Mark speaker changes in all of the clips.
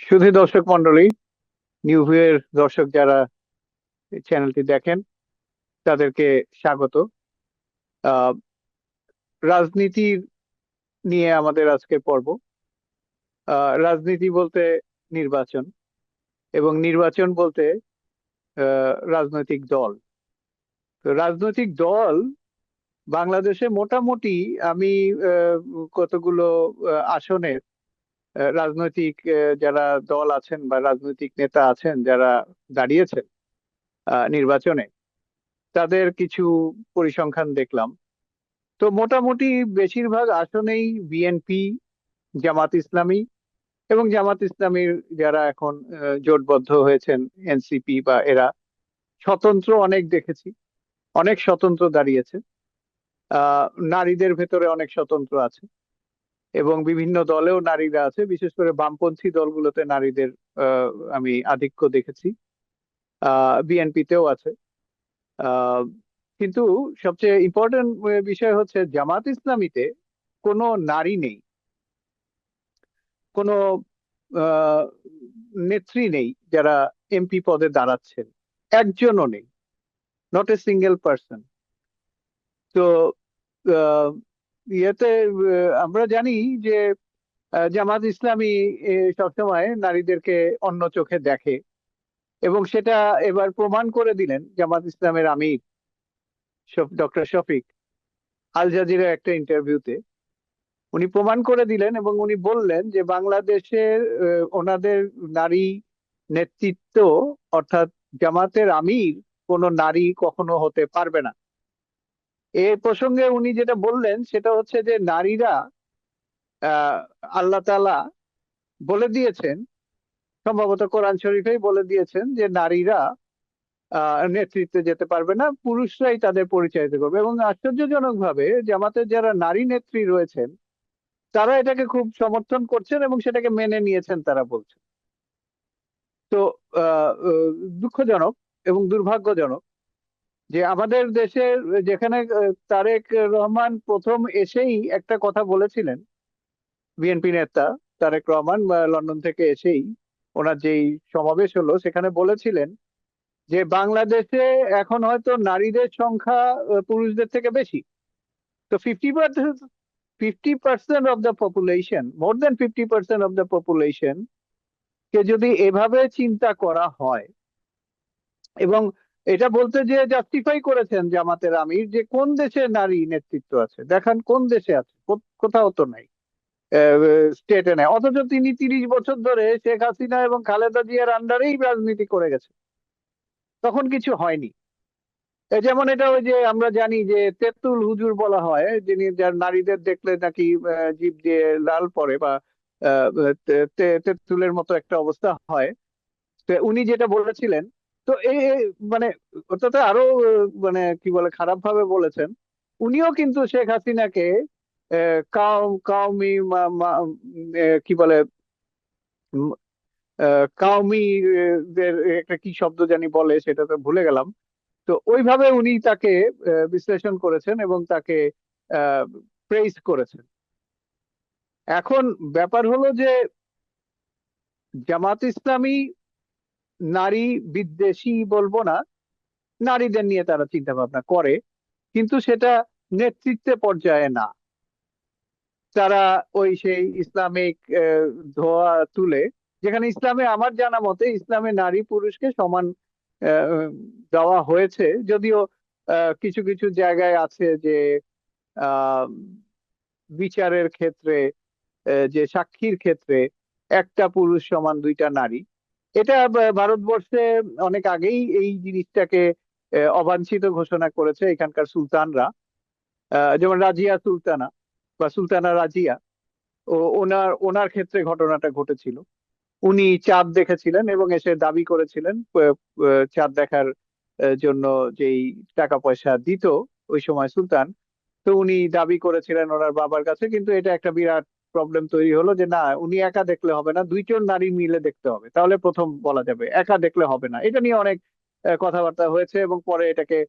Speaker 1: শুধু দর্শক মন্ডলী, নিউ ভিউয়ের দর্শক যারা এই চ্যানেলটি দেখেন তাদেরকে স্বাগত। আহ রাজনীতি নিয়ে আমাদের আজকের পর্ব। রাজনীতি বলতে নির্বাচন, এবং নির্বাচন বলতে রাজনৈতিক দল। তো রাজনৈতিক দল বাংলাদেশে মোটামুটি আমি আহ, কতগুলো আসনের রাজনৈতিক যারা দল আছেন বা রাজনৈতিক নেতা আছেন যারা দাঁড়িয়েছেন নির্বাচনে, তাদের কিছু পরিসংখ্যান দেখলাম। তো মোটামুটি বেশিরভাগ আসনেই বিএনপি, জামাত ইসলামী এবং জামাত ইসলামীর যারা এখন জোটবদ্ধ হয়েছেন, এনসিপি বা এরা, স্বতন্ত্র অনেক দেখেছি, অনেক স্বতন্ত্র দাঁড়িয়েছে। নারীদের ভেতরে অনেক স্বতন্ত্র আছে, এবং বিভিন্ন দলেও নারীরা আছে, বিশেষ করে বামপন্থী দলগুলোতে নারীদের আমি আধিক্য দেখেছি। বিএনপিতেও আছে। আহ, কিন্তু সবচেয়ে ইম্পর্টেন্ট বিষয় হচ্ছে জামাত ইসলামীতে কোনো নারী নেই, কোনো আহ, নেত্রী নেই যারা এমপি পদে দাঁড়াচ্ছেন, একজনও নেই, নট এ সিঙ্গেল পার্সন। তো আহ, ইয়েতে আমরা জানি যে জামাত ইসলামী সবসময় নারীদেরকে অন্য চোখে দেখে, এবং সেটা এবার প্রমাণ করে দিলেন জামাত ইসলামের আমির ডক্টর শফিক আল জাজিরা একটা ইন্টারভিউতে। উনি প্রমাণ করে দিলেন এবং উনি বললেন যে বাংলাদেশের ওনাদের নারী নেতৃত্ব, অর্থাৎ জামাতের আমির কোনো নারী কখনো হতে পারবে না। এই প্রসঙ্গে উনি যেটা বললেন সেটা হচ্ছে যে নারীরা, আহ আল্লাহ তাআলা বলে দিয়েছেন, সম্ভবত কোরআন শরীফেই বলে দিয়েছেন যে নারীরা নেতৃত্বে যেতে পারবে না, পুরুষরাই তাদের পরিচালিত করবে। এবং আশ্চর্যজনক ভাবে জামাতের যারা নারী নেত্রী রয়েছেন তারা এটাকে খুব সমর্থন করছেন এবং সেটাকে মেনে নিয়েছেন, তারা বলছেন। তো দুঃখজনক এবং দুর্ভাগ্যজনক যে আমাদের দেশের, যেখানে তারেক রহমান প্রথম এসেই একটা কথা বলেছিলেন, বিএনপি নেতা তারেক রহমান লন্ডন থেকে এসেই ওনার যেই সমাবেশ হলো সেখানে বলেছিলেন যে বাংলাদেশে এখন হয়তো নারীদের সংখ্যা পুরুষদের থেকে বেশি। তো 50% of the population, more than 50% of the population কে যদি এভাবে চিন্তা করা হয়, এবং এটা বলতে যে জাস্টিফাই করেছেন জামাতের আমির যে কোন দেশে নারী নেতৃত্ব আছে, দেখান কোন দেশে আছে, কোথাও তো নাই, স্টেটে নেই। অথচ তিনি 30 বছর ধরে শেখ হাসিনা এবং খালেদা জিয়ার আন্ডারেই রাজনীতি করে গেছে, তখন কিছু হয়নি। যেমন এটা ওই যে আমরা জানি যে তেঁতুল হুজুর বলা হয়, যিনি যার নারীদের দেখলে নাকি জিভ দিয়ে লাল পড়ে বা তেঁতুলের মতো একটা অবস্থা হয়। তো উনি যেটা বলেছিলেন, তো মানে ওটাতে আরো মানে কি বলে খারাপ ভাবে বলেছেন। উনিও কিন্তু শেখ হাসিনাকে কাউমি কি বলে, উম, কাউমি দের একটা কি শব্দ জানি বলে, সেটা তো ভুলে গেলাম। তো ওইভাবে উনি তাকে বিশ্লেষণ করেছেন এবং তাকে প্রেইজ করেছেন। এখন ব্যাপার হলো যে জামাত ইসলামী নারী বিদ্বেষী বলবো না, নারীদের নিয়ে তারা চিন্তা ভাবনা করে, কিন্তু সেটা নেতৃত্বে পর্যায়ে না। তারা ওই সেই ইসলামিক ধোয়া তুলে, যেখানে ইসলামে আমার জানা মতে ইসলামে নারী পুরুষকে সমান দেওয়া হয়েছে, যদিও কিছু কিছু জায়গায় আছে যে আহ বিচারের ক্ষেত্রে, যে সাক্ষীর ক্ষেত্রে একটা পুরুষ সমান দুইটা নারী। এটা ভারতবর্ষে অনেক আগেই এই জিনিসটাকে অবাঞ্ছিত ঘোষণা করেছে এখানকার সুলতানরা। যেমন রাজিয়া সুলতানা বা সুলতানা রাজিয়া, ও ওনার ওনার ক্ষেত্রে ঘটনাটা ঘটেছিল। উনি চাঁদ দেখেছিলেন এবং এসে দাবি করেছিলেন চাঁদ দেখার জন্য যেই টাকা পয়সা দিত ওই সময় সুলতান, তো উনি দাবি করেছিলেন ওনার বাবার কাছে। কিন্তু এটা একটা বিরাট প্রবলেম তৈরি হলো যে না, উনি একা দেখলে হবে না, দুইজন নারী মিলে দেখতে হবে, তাহলে প্রথম বলা যাবে, একা দেখলে হবে না। এটা নিয়ে অনেক কথাবার্তা হয়েছে এবং পরে এটাকে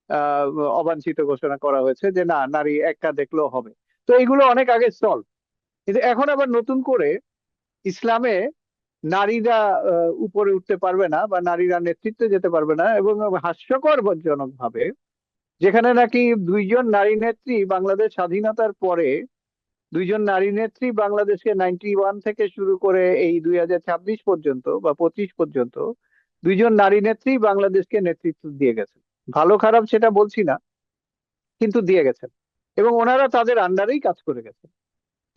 Speaker 1: আহ অবাঞ্ছিত ঘোষণা করা হয়েছে যে না, নারী একা দেখলেও হবে। তো এগুলো অনেক আগে সলভ। কিন্তু এখন আবার নতুন করে ইসলামে নারীরা উপরে উঠতে পারবে না বা নারীরা নেতৃত্বে যেতে পারবে না, এবং হাস্যকরজনক ভাবে যেখানে নাকি দুইজন নারী নেত্রী বাংলাদেশ স্বাধীনতার পরে, দুইজন নারী নেত্রী বাংলাদেশকে 91 থেকে শুরু করে এই 2026 পর্যন্ত বা 25 পর্যন্ত দুইজন নারী নেত্রী বাংলাদেশকে নেতৃত্ব দিয়ে গেছেন। ভালো খারাপ সেটা বলছি না, কিন্তু দিয়ে গেছেন, এবং ওনারা তাদের আন্ডারেই কাজ করে গেছেন।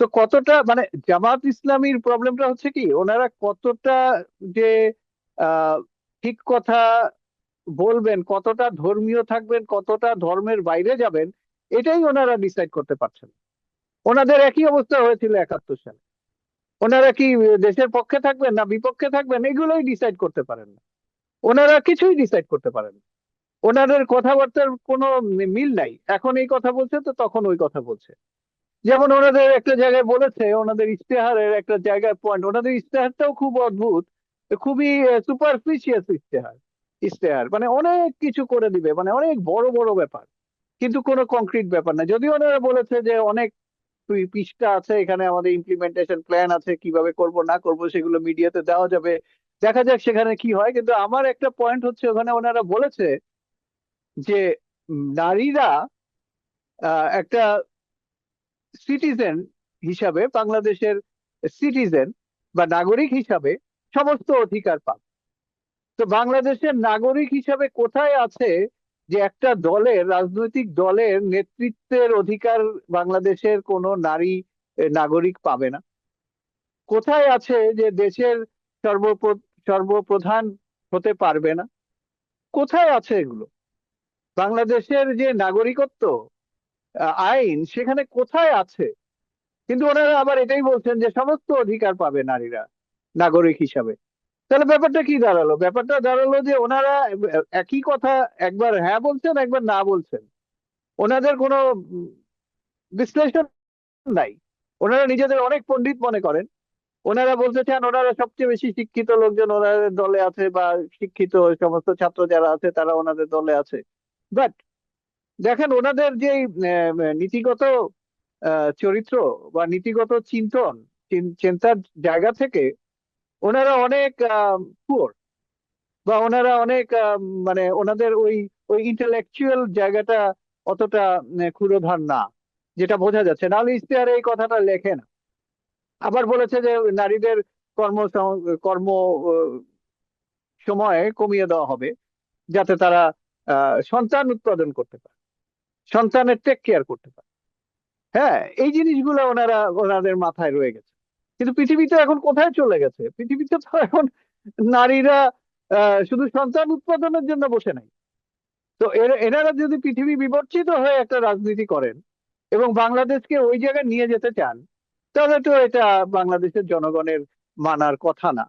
Speaker 1: তো কতটা মানে জামাত ইসলামীর প্রবলেমটা হচ্ছে কি, ওনারা কতটা যে আহ ঠিক কথা বলবেন, কতটা ধর্মীয় থাকবেন, কতটা ধর্মের বাইরে যাবেন, এটাই ওনারা ডিসাইড করতে পারছেন। ওনাদের একই অবস্থা হয়েছিল 71 সালে। ওনারা কি দেশের পক্ষে থাকবেন না বিপক্ষে থাকবেন, এগুলোই ডিসাইড করতে পারেন না। ওনারা কিছুই ডিসাইড করতে পারেন না। ওনাদের কথাবার্তার কোনো মিল নাই, এখন এই কথা বলছে তো তখন ওই কথা বলছে। যেমন ওনাদের একটা জায়গায় বলেছে, ওনাদের ইশতেহারের একটা জায়গায় পয়েন্ট, ওনাদের ইশতেহারটাও খুব অদ্ভুত, খুবই সুপারফিশিয়াস ইশতেহার। ইশতেহার মানে অনেক কিছু করে দিবে, মানে অনেক বড় বড় ব্যাপার, কিন্তু কোনো কংক্রিট ব্যাপার না। যদিও ওনারা বলেছে যে অনেক পৃষ্ঠা আছে, এখানে আমাদের ইমপ্লিমেন্টেশন প্ল্যান আছে, কিভাবে করব না করব সেগুলো মিডিয়াতে দেওয়া যাবে, দেখা যাক সেখানে কি হয়। কিন্তু আমার একটা পয়েন্ট হচ্ছে, ওখানে ওনারা বলেছে যে নারীরা একটা সিটিজেন হিসাবে, বাংলাদেশের সিটিজেন বা নাগরিক হিসাবে সমস্ত অধিকার পাবে। তো বাংলাদেশের নাগরিক হিসাবে কোথায় আছে যে একটা দলের, রাজনৈতিক দলের নেতৃত্বের অধিকার বাংলাদেশের কোনো নারী নাগরিক পাবে না? কোথায় আছে যে দেশের সর্বপ্রধান হতে পারবে না? কোথায় আছে এগুলো? বাংলাদেশের যে নাগরিকত্ব আইন সেখানে কোথায় আছে? কিন্তু ওনারা আবার এটাই বলছেন যে সমস্ত অধিকার পাবে নারীরা নাগরিক হিসাবে। তাহলে ব্যাপারটা কি দাঁড়ালো? ব্যাপারটা দাঁড়ালো যে ওনারা একই কথা একবার হ্যাঁ বলছেন, একবার না বলছেন। ওনাদের কোনো বিশ্লেষণ নাই। ওনারা নিজেদের অনেক পণ্ডিত মনে করেন। ওনারা বলতে চান ওনারা সবচেয়ে বেশি শিক্ষিত লোকজন ওনাদের দলে আছে, বা শিক্ষিত সমস্ত ছাত্র যারা আছে তারা ওনাদের দলে আছে। বাট দেখেন ওনাদের যে নীতিগত চরিত্র বা নীতিগত চিন্তন, চিন্তার জায়গা থেকে ওনারা অনেক পুয়ার, বা ওনারা অনেক মানে ওনাদের ওই ওই ইন্টেলেকচুয়াল জায়গাটা অতটা ক্ষুরোধার না, যেটা বোঝা যাচ্ছে। নাহলে ইশতেহারে এই কথাটা লেখে না। আবার বলেছে যে নারীদের কর্ম কর্ম আহ, সময় কমিয়ে দেওয়া হবে, যাতে তারা সন্তান উৎপাদন করতে পারে, সন্তানের টেক কেয়ার করতে পারে। হ্যাঁ, এই জিনিসগুলো ওনাদের মাথায় রয়ে গেছে। কিন্তু পৃথিবীতে এখন কোথায় চলে গেছে? পৃথিবীতে তো এখন নারীরা শুধু সন্তান উৎপাদনের জন্য বসে নাই। তো এনারা যদি পৃথিবী বিবর্চিত হয়ে একটা রাজনীতি করেন এবং বাংলাদেশকে ওই জায়গায় নিয়ে যেতে চান, তাহলে তো এটা বাংলাদেশের জনগণের মানার কথা না।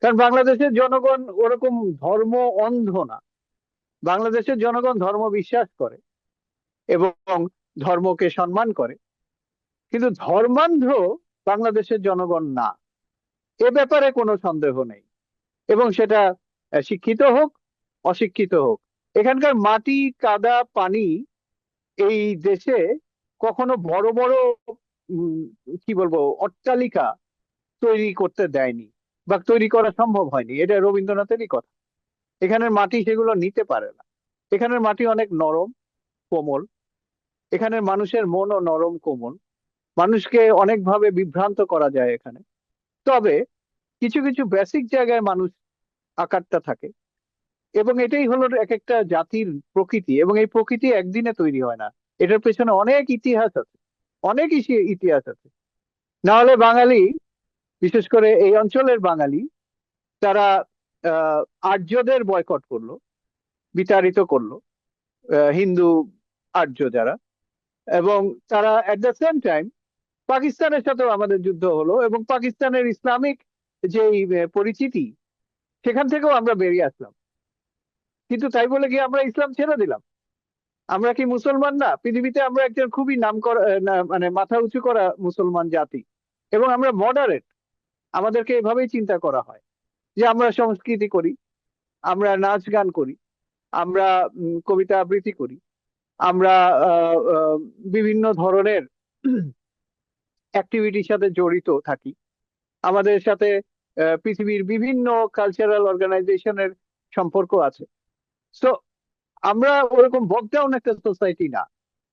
Speaker 1: কারণ বাংলাদেশের জনগণ ওরকম ধর্ম অন্ধ না। বাংলাদেশের জনগণ ধর্ম বিশ্বাস করে এবং ধর্মকে সম্মান করে, কিন্তু ধর্মান্ধ বাংলাদেশের জনগণ না, এ ব্যাপারে কোনো সন্দেহ নেই। এবং সেটা শিক্ষিত হোক, অশিক্ষিত হোক। এখানকার মাটি, কাদা, পানি এই দেশে কখনো বড় বড় উম, কি বলবো অট্টালিকা তৈরি করতে দেয়নি, বা তৈরি করা সম্ভব হয়নি। এটা রবীন্দ্রনাথেরই কথা। এখানের মাটি সেগুলো নিতে পারে না। এখানের মাটি অনেক নরম, কোমল। এখানের মানুষের মনও নরম, কোমল। মানুষকে অনেকভাবে বিভ্রান্ত করা যায় এখানে। তবে কিছু কিছু বেসিক জায়গায় মানুষ আকারটা থাকে, এবং এটাই হলো এক একটা জাতির প্রকৃতি। এবং এই প্রকৃতি একদিনে তৈরি হয় না, এটার পেছনে অনেক ইতিহাস আছে, অনেক ইতিহাস আছে। না হলে বাঙালি, বিশেষ করে এই অঞ্চলের বাঙালি, তারা আহ আর্যদের বয়কট করলো, বিতাড়িত করলো, হিন্দু আর্য যারা। এবং তারা এট দ্য সেম টাইম পাকিস্তানের সাথেও আমাদের যুদ্ধ হলো, এবং পাকিস্তানের ইসলামিক যে পরিচিতি, সেখান থেকেও আমরা বেরিয়ে আসলাম। কিন্তু তাই বলে কি আমরা ইসলাম ছেড়ে দিলাম? আমরা কি মুসলমান না? পৃথিবীতে আমরা একজন খুবই নাম করা মানে মাথা উঁচু করা মুসলমান জাতি, এবং আমরা মডারেট। আমাদেরকে এভাবেই চিন্তা করা হয় যে আমরা সংস্কৃতি করি, আমরা নাচ গান করি, আমরা কবিতা আবৃত্তি করি, আমরা বিভিন্ন ধরনের অ্যাক্টিভিটির সাথে জড়িত থাকি। আমাদের সাথে পৃথিবীর বিভিন্ন কালচারাল অর্গানাইজেশনের সম্পর্ক আছে। সো আমরা ওরকম বকডাউন একটা সোসাইটি না,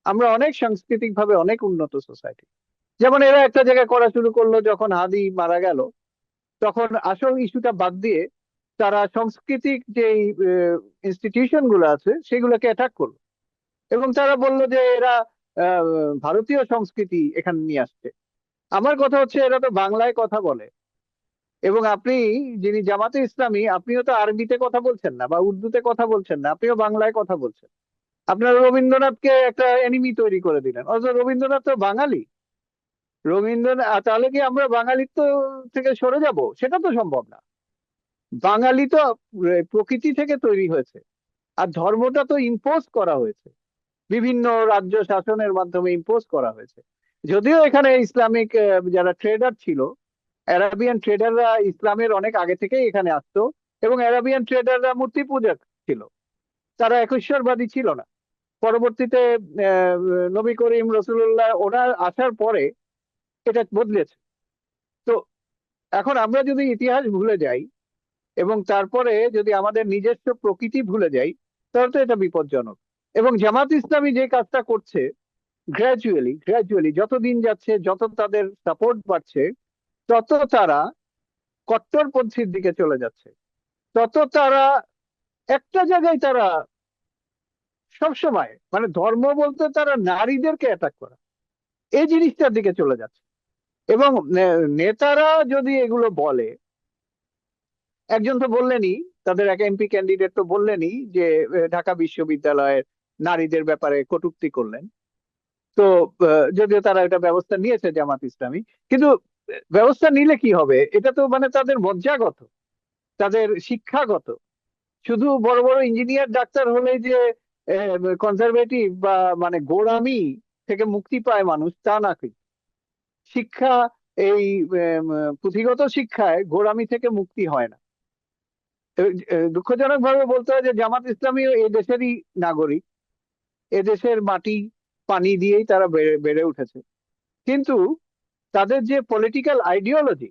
Speaker 1: আমরা অনেক সাংস্কৃতিক ভাবে অনেক উন্নত সোসাইটি। যেমন এরা একটা জায়গায় করা শুরু করলো যখন হাদি মারা গেল, তখন আসল ইস্যুটা বাদ দিয়ে তারা সাংস্কৃতিক যে ইনস্টিটিউশন গুলো আছে সেগুলোকে অ্যাটাক করলো, এবং তারা বললো যে এরা আহ, ভারতীয় সংস্কৃতি এখানে নিয়ে আসছে। আমার কথা হচ্ছে এরা তো বাংলায় কথা বলে, এবং আপনি যিনি জামাতে ইসলামী আপনিও তো আরবিতে কথা বলছেন না বা উর্দুতে কথা বলছেন না, আপনিও বাংলায় কথা বলছেন। আপনারা রবীন্দ্রনাথকে একটা এনিমি তৈরি করে দিলেন, অথচ রবীন্দ্রনাথ তো বাঙালি। রবীন্দ্রনাথ তাহলে কি আমরা বাঙালিত্ব থেকে সরে যাব? সেটা তো সম্ভব না। বাঙালি তো প্রকৃতি থেকে তৈরি হয়েছে, আর ধর্মটা তো ইম্পোজ করা হয়েছে, বিভিন্ন রাজ্য শাসনের মাধ্যমে ইম্পোজ করা হয়েছে। যদিও এখানে ইসলামিক যারা ট্রেডার ছিল, অ্যারাবিয়ান ট্রেডাররা ইসলামের অনেক আগে থেকেই এখানে আসতো, এবং অ্যারাবিয়ান ট্রেডাররা মূর্তি পূজক ছিল, তারা একেশ্বরবাদী ছিল না। পরবর্তীতে আহ, নবী করিম রসুল্লাহ ওনার আসার পরে এটা বদলেছে। তো এখন আমরা যদি ইতিহাস ভুলে যাই এবং তারপরে যদি আমাদের নিজস্ব প্রকৃতি ভুলে যাই, তাহলে তো এটা বিপজ্জনক। এবং জামাত ইসলামী যে কাজটা করছে, গ্র্যাজুয়ালি গ্র্যাজুয়ালি যত দিন যাচ্ছে, যত তাদের সাপোর্ট বাড়ছে, তত তারা কট্টরপন্থীর দিকে চলে যাচ্ছে, তত তারা একটা জায়গায় তারা সবসময় মানে ধর্ম বলতে তারা নারীদেরকে অ্যাটাক করা, এই জিনিসটার দিকে চলে যাচ্ছে। এবং নেতারা যদি এগুলো বলে, একজন তো বললেনই, তাদের এক এমপি ক্যান্ডিডেট তো বললেনই যে ঢাকা বিশ্ববিদ্যালয়ের নারীদের ব্যাপারে কটূক্তি করলেন। তো যদিও তারা এটা ব্যবস্থা নিয়েছে জামাত ইসলামী, কিন্তু ব্যবস্থা নিলে কি হবে? এটা তো মানে তাদের মজ্জাগত, তাদের শিক্ষাগত। শুধু বড় বড় ইঞ্জিনিয়ার ডাক্তার হলে যে কনজারভেটিভ বা মানে গোঁড়ামি থেকে মুক্তি পায় মানুষ, তা না। কি শিক্ষা, এই পুঁথিগত শিক্ষায় গোঁড়ামি থেকে মুক্তি হয় না। দুঃখজনক ভাবে বলতে হয় যে জামাত ইসলামী এ দেশেরই নাগরিক, এ দেশের মাটি পানি দিয়েই তারা বেড়ে বেড়ে উঠেছে। কিন্তু তাদের যে পলিটিক্যাল আইডিওলজি,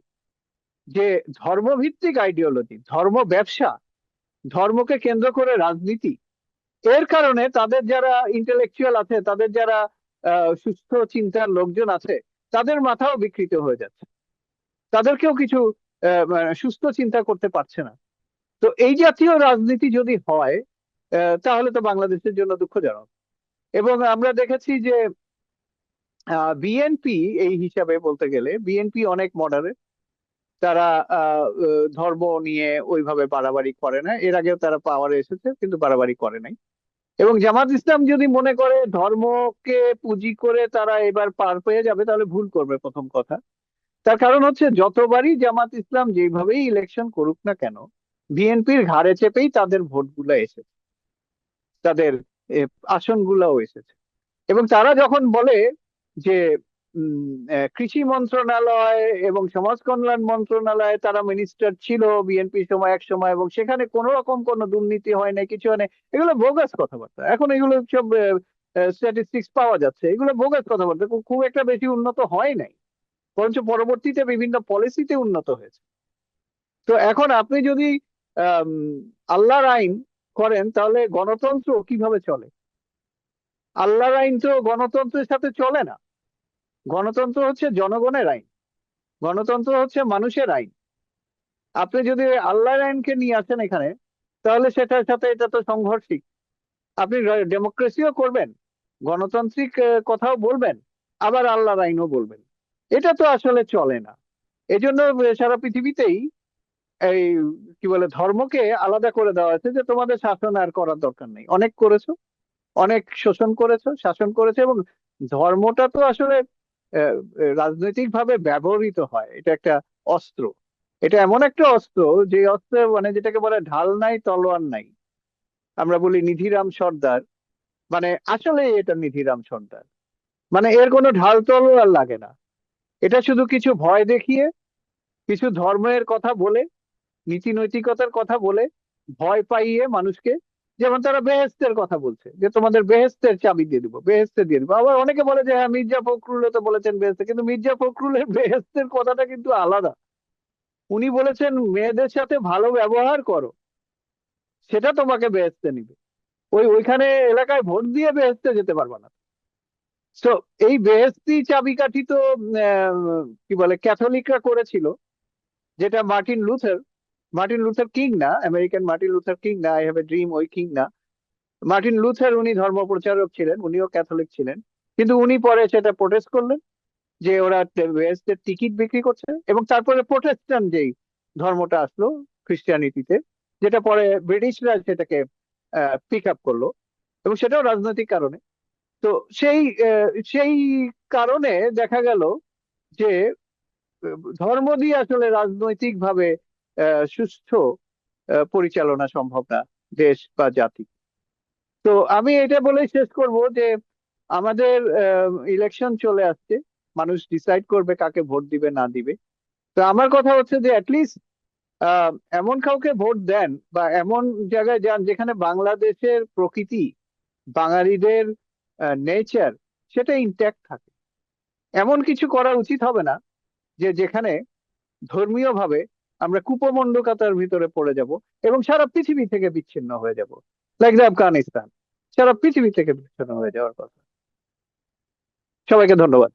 Speaker 1: যে ধর্মভিত্তিক আইডিওলজি, ধর্ম ব্যবসা, ধর্মকে কেন্দ্র করে রাজনীতি, এর কারণে তাদের যারা ইন্টেলেকচুয়াল আছে, তাদের যারা সুস্থ চিন্তার লোকজন আছে, তাদের মাথাও বিকৃত হয়ে যাচ্ছে, তাদেরকেও কিছু মানে সুস্থ চিন্তা করতে পারছে না। তো এই জাতীয় রাজনীতি যদি হয়, তাহলে তো বাংলাদেশের জন্য দুঃখজনক। এবং আমরা দেখেছি যে বিএনপি, এই হিসাবে বলতে গেলে বিএনপি অনেক মডারেট, তারা ধর্ম নিয়ে ওইভাবে বাড়াবাড়ি করে না। এর আগেও তারা পাওয়ারে এসেছে কিন্তু বাড়াবাড়ি করে নাই। এবং জামাত ইসলাম যদি মনে করে ধর্মকে পুঁজি করে তারা এবার পার পেয়ে যাবে, তাহলে ভুল করবে প্রথম কথা। তার কারণ হচ্ছে যতবারই জামাত ইসলাম যেভাবেই ইলেকশন করুক না কেন, বিএনপির ঘাড়ে চেপেই তাদের ভোটগুলো এসেছে, তাদের আসনগুলোও এসেছে। এবং তারা যখন বলে যে কৃষি মন্ত্রণালয় এবং সমাজ কল্যাণ মন্ত্রণালয়ে তারা মিনিস্টার ছিল বিএনপি সময় এক সময়, এবং সেখানে কোনো রকম কোনো দুর্নীতি হয় না, কিছু হয় না, এগুলো বোগাস কথাবার্তা। এখন এগুলো সব স্ট্যাটিস্টিক্স পাওয়া যাচ্ছে, এগুলো বোগাস কথাবার্তা, খুব একটা বেশি উন্নত হয় নাই, বরঞ্চ পরবর্তীতে বিভিন্ন পলিসিতে উন্নত হয়েছে। তো এখন আপনি যদি আম, আল্লাহর আইন করেন, তাহলে গণতন্ত্র কিভাবে চলে? আল্লাহর আইন তো গণতন্ত্রের সাথে চলে না। গণতন্ত্র হচ্ছে জনগণের আইন, গণতন্ত্র হচ্ছে মানুষের আইন। আপনি যদি আল্লাহর আইনকে নিয়ে আসেন এখানে, তাহলে সেটার সাথে এটা তো সংঘর্ষিক। আপনি ডেমোক্রেসিও করবেন, গণতান্ত্রিক কথাও বলবেন, আবার আল্লাহর আইনও বলবেন। এটা তো আসলে চলে না। এজন্য সারা পৃথিবীতেই এই কি বলে ধর্মকে আলাদা করে দেওয়া হয়েছে, যে তোমাদের শাসন আর করার দরকার নেই, অনেক করেছো, অনেক শোষণ করেছো, শাসন করেছে। এবং ধর্মটা তো আসলে রাজনৈতিক ভাবে ব্যবহৃত হয়, এটা একটা অস্ত্র। এটা এমন একটা অস্ত্র, যে অস্ত্র মানে যেটাকে বলে ঢাল নাই তলোয়ার নাই। আমরা বলি নিধিরাম সর্দার, মানে আসলে এটা নিধিরাম সর্দার, মানে এর কোনো ঢাল তলোয়ার লাগে না। এটা শুধু কিছু ভয় দেখিয়ে, কিছু ধর্মের কথা বলে, নীতি নৈতিকতার কথা বলে ভয় পাইয়ে মানুষকে, যেমন তারা বেহেস্তের কথা বলছে যে তোমাদের বেহেস্তের চাবি দিয়ে দিব, বেহেস্তে দিয়ে দিব। আবার অনেকে বলে যে হ্যাঁ মির্জা ফখরুল তো বলেছেন বেহেস্তে, কিন্তু মির্জা ফখরুলের বেহেস্তের কথাটা কিন্তু আলাদা। উনি বলেছেন মেয়েদের সাথে ভালো ব্যবহার করো, সেটা তোমাকে বেহেশতে নিবে। ওইখানে এলাকায় ভোট দিয়ে বেহেশতে যেতে পারবে না। তো এই বেহেশতি চাবিকাঠি তো কি বলে ক্যাথলিকরা করেছিল, যেটা মার্টিন লুথার কিং না, আমেরিকান মার্টিন লুথার কিং না, আই হ্যাভ এ ড্রিম ওই কিং না। মার্টিন লুথার উনি ধর্ম প্রচারক ছিলেন, উনিও ক্যাথলিক ছিলেন, কিন্তু উনি পরে সেটা প্রোটেস্ট করলেন যে ওরা বেহেশতের টিকিট বিক্রি করছে। এবং তারপরে প্রোটেস্টান্ট যেই ধর্মটা আসলো খ্রিস্টানিটিতে, যেটা পরে ব্রিটিশরা সেটাকে পিক আপ করলো, এবং সেটাও রাজনৈতিক কারণে। তো সেই সেই কারণে দেখা গেল যে ধর্ম দিয়ে আসলে রাজনৈতিক ভাবে সুস্থ পরিচালনা সম্ভব না দেশ বা জাতি। তো আমি এটা বলেই শেষ করব যে আমাদের ইলেকশন চলে আসছে, মানুষ ডিসাইড করবে কাকে ভোট দিবে না দিবে। তো আমার কথা হচ্ছে যে অ্যাটলিস্ট এমন কাউকে ভোট দেন বা এমন জায়গায় যান যেখানে বাংলাদেশের প্রকৃতি, বাঙালিদের নেচার, সেটা ইন্ট্যাক্ট থাকে। এমন কিছু করা উচিত হবে না যে যেখানে ধর্মীয় ভাবে আমরা কুপমণ্ডকতার ভিতরে পড়ে যাব এবং সারা পৃথিবী থেকে বিচ্ছিন্ন হয়ে যাব, লাইক আফগানিস্তান, সারা পৃথিবী থেকে বিচ্ছিন্ন হয়ে যাওয়ার কথা। সবাইকে ধন্যবাদ।